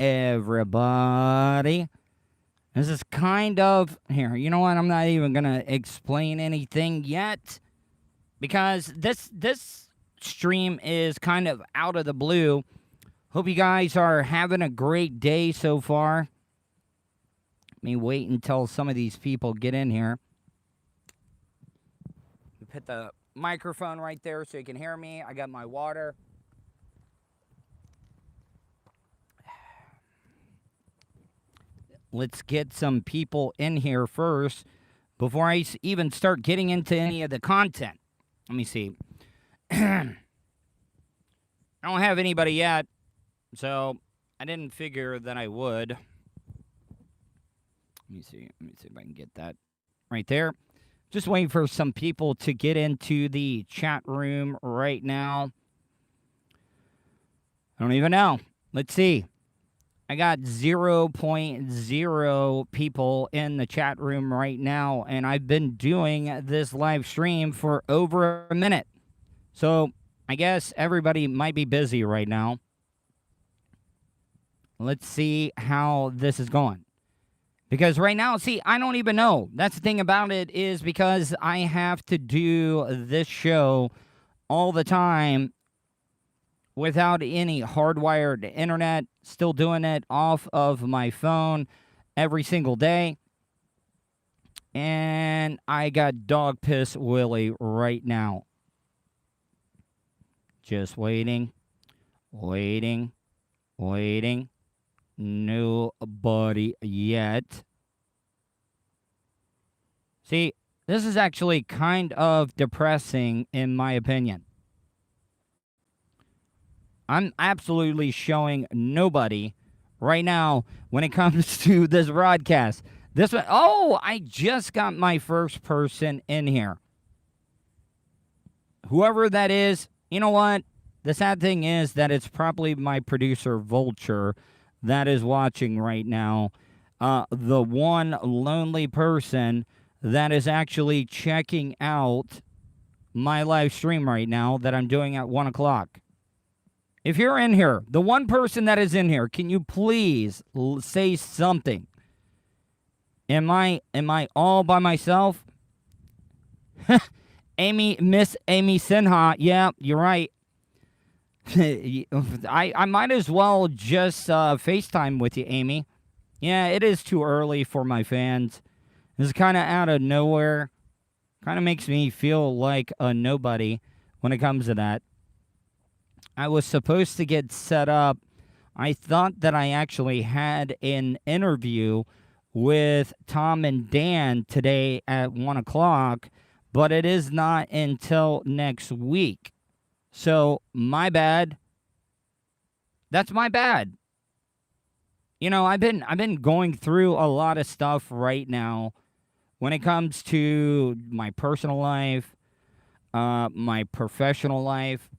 everybody. This is kind of here. You know what? I'm not even gonna explain anything yet because this stream is kind of out of the blue. Hope you guys are having a great day so far. Let me wait until some of these people get in here. Put the microphone right there so you can hear me. I got my water. Let's get some people in here first before I even start getting into any of the content. Let me see. I don't have anybody yet, so I didn't figure that I would. Let me see if I can get that right there. Just waiting for some people to get into the chat room right now. I don't even know. Let's see. I got 0.0 people in the chat room right now, and I've been doing this live stream for over a minute. So I guess everybody might be busy right now. Let's see how this is going. Because right now, see, I don't even know. That's the thing about it is because I have to do this show all the time without any hardwired internet, still doing it off of my phone every single day. And I got dog piss Willie right now. Just waiting. Nobody yet. See, this is actually kind of depressing in my opinion. I'm absolutely showing nobody right now when it comes to this broadcast. This one, oh, I just got my first person in here. Whoever that is, you know what? The sad thing is that it's probably my producer, Vulture, that is watching right now. The one lonely person that is actually checking out my live stream right now that I'm doing at 1 o'clock. If you're in here, the one person that is in here, can you please say something? Am I all by myself? Miss Amy Sinha. Yeah, you're right. I might as well just FaceTime with you, Amy. Yeah, it is too early for my fans. This is kind of out of nowhere. Kind of makes me feel like a nobody when it comes to that. I was supposed to get set up. I thought that I actually had an interview with Tom and Dan today at 1 o'clock, but it is not until next week. So, my bad. That's my bad. You know, I've been going through a lot of stuff right now when it comes to my personal life, my professional life,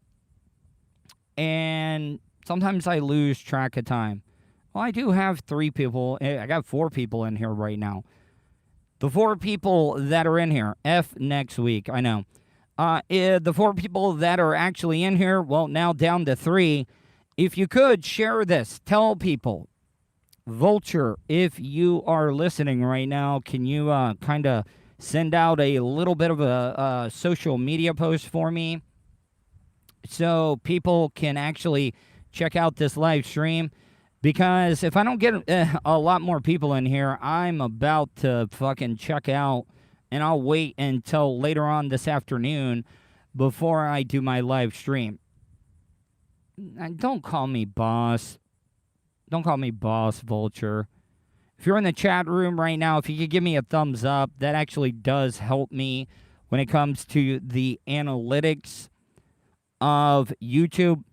and sometimes I lose track of time. Well, I do have 3 people. I got 4 people in here right now. The 4 people that are in here, F next week, I know. The 4 people that are actually in here, well, now down to 3. If you could, share this. Tell people. Vulture, if you are listening right now, can you kind of send out a little bit of a social media post for me so people can actually check out this live stream? Because if I don't get a lot more people in here, I'm about to fucking check out, and I'll wait until later on this afternoon before I do my live stream. And don't call me boss. Don't call me boss, Vulture. If you're in the chat room right now, if you could give me a thumbs up, that actually does help me when it comes to the analytics of YouTube.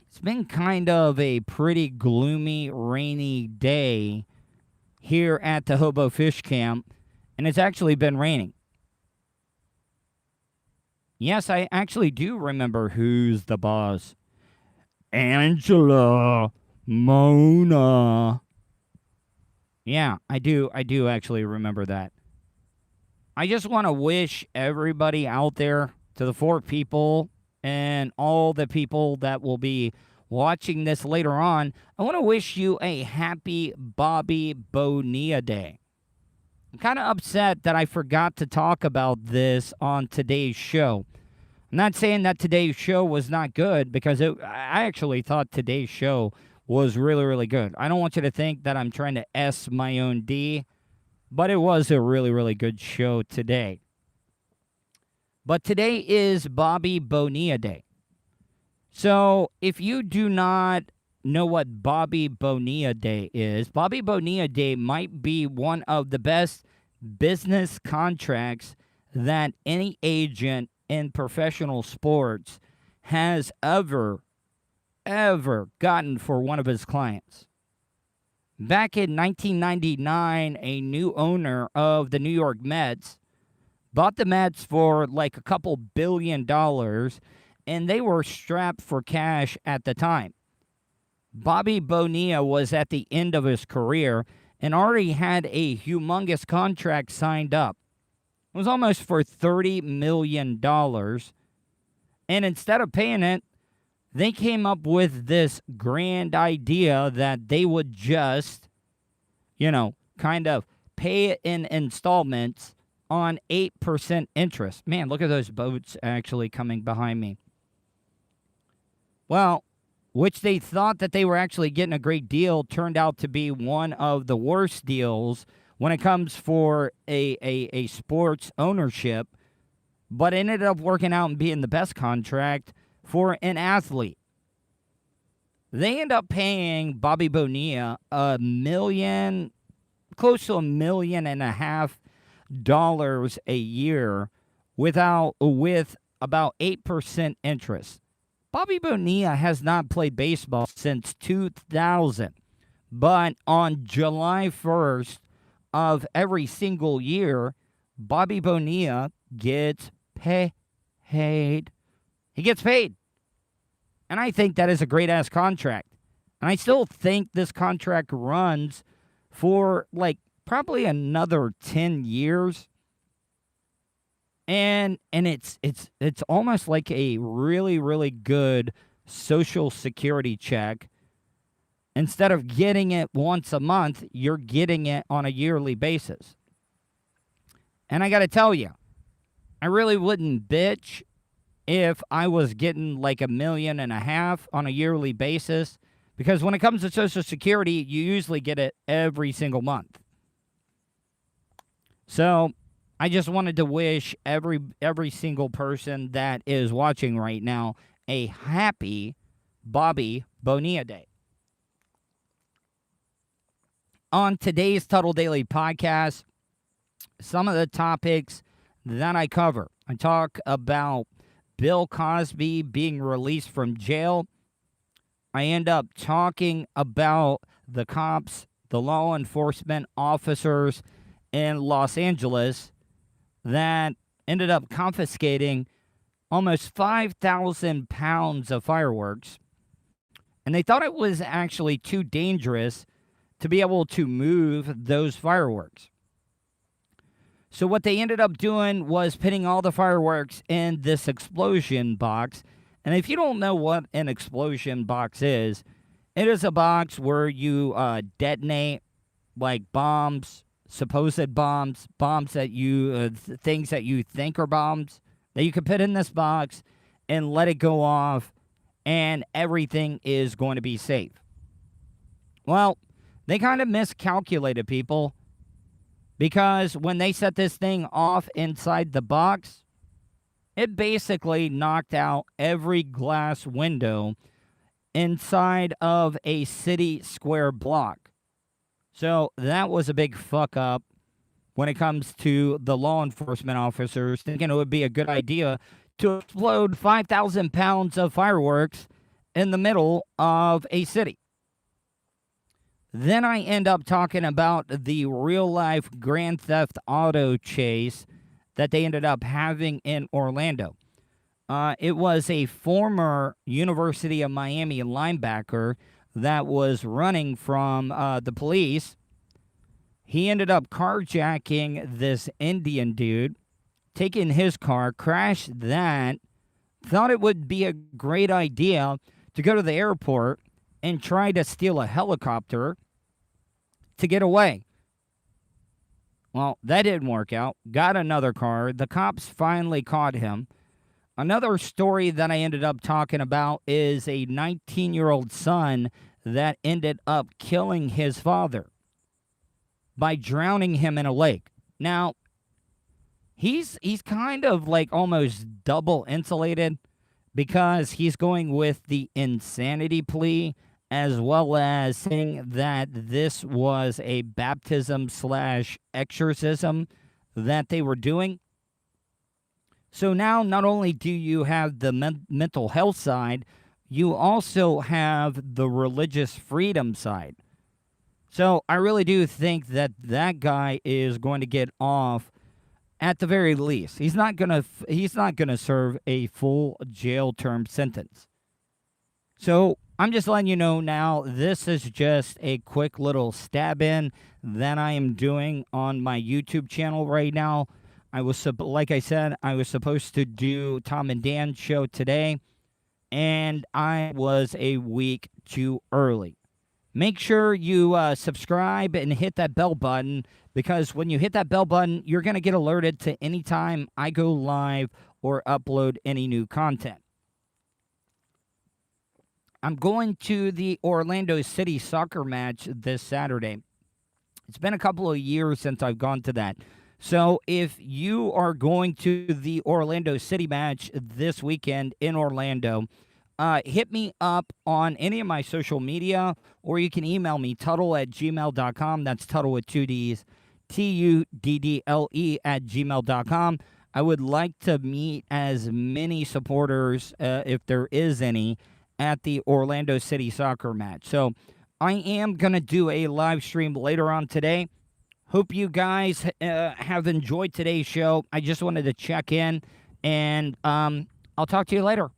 It's been kind of a pretty gloomy, rainy day here at the Hobo Fish Camp, and it's actually been raining. Yes, I actually do remember who's the boss. Angela Mona. Yeah, I do actually remember that. I just want to wish everybody out there, to the 4 people and all the people that will be watching this later on, I want to wish you a happy Bobby Bonilla Day. I'm kind of upset that I forgot to talk about this on today's show. I'm not saying that today's show was not good, because I actually thought today's show was really, really good. I don't want you to think that I'm trying to S my own D, but it was a really, really good show today. But today is Bobby Bonilla Day. So if you do not know what Bobby Bonilla Day is, Bobby Bonilla Day might be one of the best business contracts that any agent in professional sports has ever gotten for one of his clients. Back in 1999, a new owner of the New York Mets bought the Mets for like a couple $2 billion, and they were strapped for cash at the time. Bobby Bonilla was at the end of his career and already had a humongous contract signed up. It was almost for $30 million. And instead of paying it, they came up with this grand idea that they would just, kind of pay it in installments on 8% interest. Man, look at those boats actually coming behind me. Well, which they thought that they were actually getting a great deal, turned out to be one of the worst deals when it comes for a sports ownership, but ended up working out and being the best contract for an athlete. They end up paying Bobby Bonilla close to $1.5 million a year with about 8% interest. Bobby Bonilla has not played baseball since 2000, but on July 1st of every single year, Bobby Bonilla gets paid. He gets paid. And I think that is a great-ass contract. And I still think this contract runs for, probably another 10 years. And it's almost like a really, really good Social Security check. Instead of getting it once a month, you're getting it on a yearly basis. And I got to tell you, I really wouldn't bitch if I was getting like $1.5 million on a yearly basis, because when it comes to Social Security, you usually get it every single month. So I just wanted to wish every single person that is watching right now a happy Bobby Bonilla Day. On today's Tuddle Daily podcast, some of the topics that I cover. I talk about Bill Cosby being released from jail. I end up talking about the cops, the law enforcement officers in Los Angeles that ended up confiscating almost 5,000 pounds of fireworks. And they thought it was actually too dangerous to be able to move those fireworks. So what they ended up doing was putting all the fireworks in this explosion box. And if you don't know what an explosion box is, it is a box where you detonate like bombs, supposed bombs, that you, things that you think are bombs, that you can put in this box and let it go off, and everything is going to be safe. Well, they kind of miscalculated, people, because when they set this thing off inside the box, it basically knocked out every glass window inside of a city square block. So that was a big fuck up when it comes to the law enforcement officers thinking it would be a good idea to explode 5,000 pounds of fireworks in the middle of a city. Then I end up talking about the real-life Grand Theft Auto chase that they ended up having in Orlando. It was a former University of Miami linebacker that was running from the police. He ended up carjacking this Indian dude, taking his car, crashed that, thought it would be a great idea to go to the airport and try to steal a helicopter to get away. Well, that didn't work out. Got another car. The cops finally caught him. Another story that I ended up talking about is a 19-year-old son that ended up killing his father by drowning him in a lake. Now, he's kind of like almost double insulated because he's going with the insanity plea as well as saying that this was a baptism / exorcism that they were doing. So now not only do you have the mental health side, you also have the religious freedom side. So I really do think that that guy is going to get off at the very least. He's not going to serve a full jail term sentence. So I'm just letting you know now, this is just a quick little stab in that I am doing on my YouTube channel right now. Like I said, I was supposed to do Tom and Dan's show today, and I was a week too early. Make sure you subscribe and hit that bell button, because when you hit that bell button, you're going to get alerted to any time I go live or upload any new content. I'm going to the Orlando City soccer match this Saturday. It's been a couple of years since I've gone to that. So if you are going to the Orlando City match this weekend in Orlando, hit me up on any of my social media, or you can email me, Tuddle@gmail.com. That's Tuddle with 2 Ds, TUDDLE@gmail.com. I would like to meet as many supporters, if there is any, at the Orlando City soccer match. So I am going to do a live stream later on today. Hope you guys have enjoyed today's show. I just wanted to check in, and I'll talk to you later.